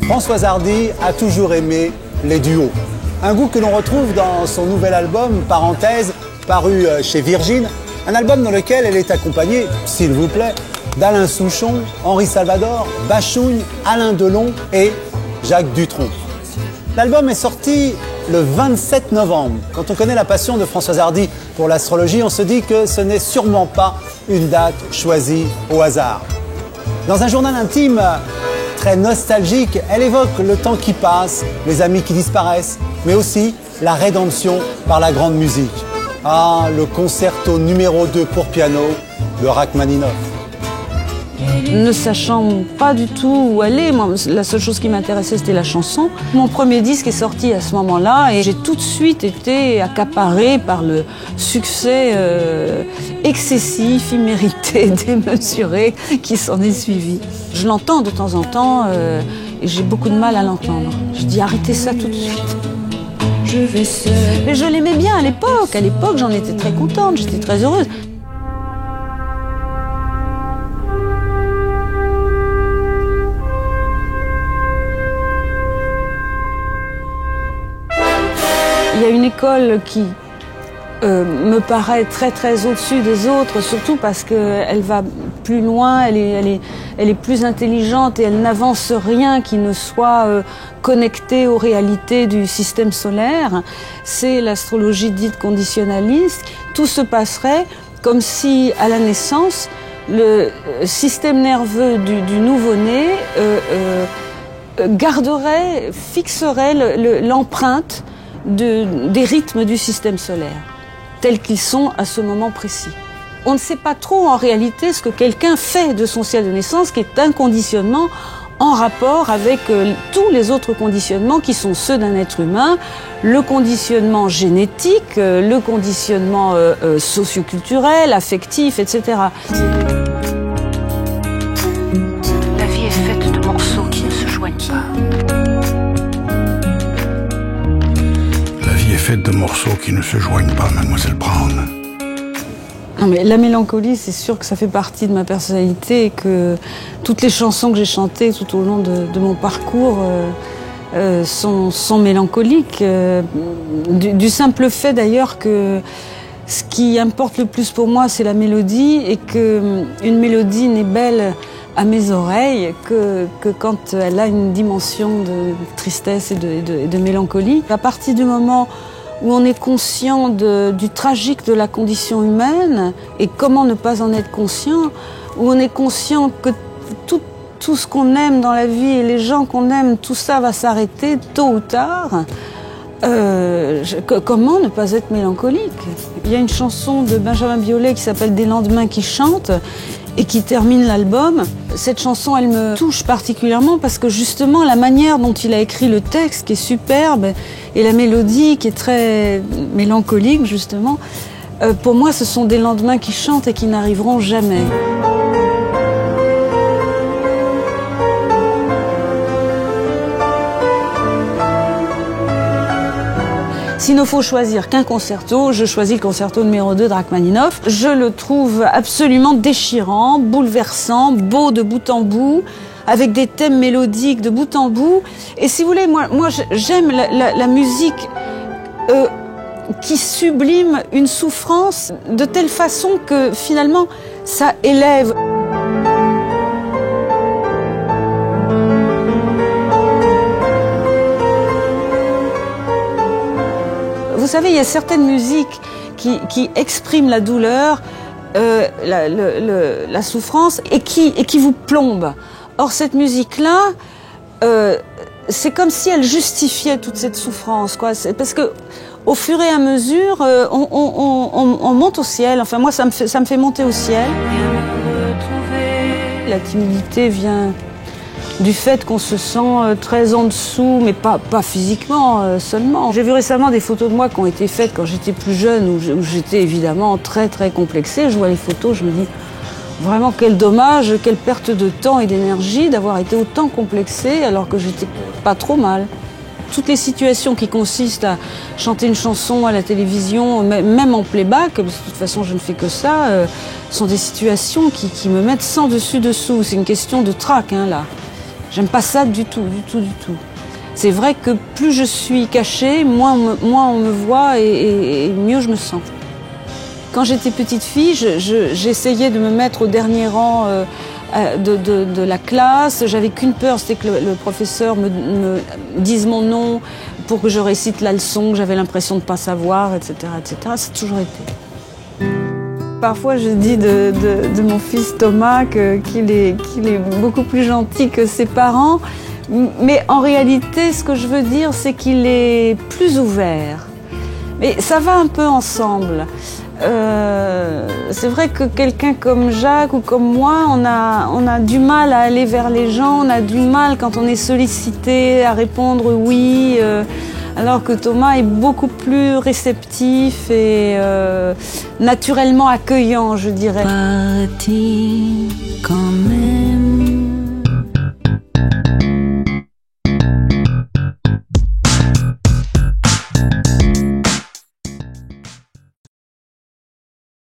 Françoise Hardy a toujours aimé les duos. Un goût que l'on retrouve dans son nouvel album, Parenthèse, paru chez Virgin. Un album dans lequel elle est accompagnée, s'il vous plaît, d'Alain Souchon, Henri Salvador, Bachung, Alain Delon et Jacques Dutronc. L'album est sorti le 27 novembre. Quand on connaît la passion de Françoise Hardy pour l'astrologie, on se dit que ce n'est sûrement pas une date choisie au hasard. Dans un journal intime très nostalgique, elle évoque le temps qui passe, les amis qui disparaissent, mais aussi la rédemption par la grande musique. Ah, le concerto numéro 2 pour piano de Rachmaninoff. Ne sachant pas du tout où aller, moi, la seule chose qui m'intéressait, c'était la chanson. Mon premier disque est sorti à ce moment-là et j'ai tout de suite été accaparée par le succès excessif, immérité, démesuré qui s'en est suivi. Je l'entends de temps en temps et j'ai beaucoup de mal à l'entendre. Je dis arrêtez ça tout de suite. Je vais seule. Mais je l'aimais bien à l'époque. À l'époque, j'en étais très contente, j'étais très heureuse. Il y a une école qui me paraît très au-dessus des autres, surtout parce qu'elle va plus loin, elle est plus intelligente et elle n'avance rien qui ne soit connecté aux réalités du système solaire. C'est l'astrologie dite conditionnaliste. Tout se passerait comme si, à la naissance, le système nerveux du nouveau-né fixerait l'empreinte des rythmes du système solaire, tels qu'ils sont à ce moment précis. On ne sait pas trop en réalité ce que quelqu'un fait de son ciel de naissance, qui est un conditionnement en rapport avec tous les autres conditionnements qui sont ceux d'un être humain, le conditionnement génétique, le conditionnement socioculturel, affectif, etc. La vie est faite de morceaux qui ne se joignent pas. Faite de morceaux qui ne se joignent pas, mademoiselle Brown. Non mais la mélancolie, c'est sûr que ça fait partie de ma personnalité et que toutes les chansons que j'ai chantées tout au long de mon parcours sont mélancoliques. Du simple fait d'ailleurs que ce qui importe le plus pour moi, c'est la mélodie et qu'une mélodie n'est belle à mes oreilles que quand elle a une dimension de tristesse et de mélancolie. À partir du moment où on est conscient du tragique de la condition humaine, et comment ne pas en être conscient, où on est conscient que tout ce qu'on aime dans la vie et les gens qu'on aime, tout ça va s'arrêter tôt ou tard, comment ne pas être mélancolique? Il y a une chanson de Benjamin Biolay qui s'appelle « Des lendemains qui chantent », et qui termine l'album. Cette chanson, elle me touche particulièrement parce que justement, la manière dont il a écrit le texte, qui est superbe, et la mélodie, qui est très mélancolique, justement, pour moi, ce sont des lendemains qui chantent et qui n'arriveront jamais. S'il ne faut choisir qu'un concerto, je choisis le concerto numéro 2 de Rachmaninoff. Je le trouve absolument déchirant, bouleversant, beau de bout en bout, avec des thèmes mélodiques de bout en bout. Et si vous voulez, moi j'aime la musique qui sublime une souffrance de telle façon que finalement ça élève. Vous savez, il y a certaines musiques qui expriment la douleur, la souffrance et qui vous plombent. Or, cette musique-là, c'est comme si elle justifiait toute cette souffrance, quoi. Parce que au fur et à mesure, on monte au ciel. Enfin, moi, ça me fait monter au ciel. La timidité vient du fait qu'on se sent très en dessous, mais pas physiquement seulement. J'ai vu récemment des photos de moi qui ont été faites quand j'étais plus jeune, où j'étais évidemment très complexée. Je vois les photos, je me dis vraiment quel dommage, quelle perte de temps et d'énergie d'avoir été autant complexée alors que j'étais pas trop mal. Toutes les situations qui consistent à chanter une chanson à la télévision, même en playback, parce que de toute façon je ne fais que ça, sont des situations qui me mettent sans dessus-dessous. C'est une question de trac, hein, là. J'aime pas ça du tout, du tout, du tout. C'est vrai que plus je suis cachée, moins on me voit et mieux je me sens. Quand j'étais petite fille, j'essayais de me mettre au dernier rang de la classe. J'avais qu'une peur, c'était que le professeur me dise mon nom pour que je récite la leçon, que j'avais l'impression de ne pas savoir, etc., etc. Ça a toujours été. Parfois, je dis de mon fils Thomas qu'il est beaucoup plus gentil que ses parents. Mais en réalité, ce que je veux dire, c'est qu'il est plus ouvert. Mais ça va un peu ensemble. C'est vrai que quelqu'un comme Jacques ou comme moi, on a du mal à aller vers les gens, on a du mal quand on est sollicité à répondre oui, alors que Thomas est beaucoup plus réceptif et naturellement accueillant, je dirais. Parti quand même.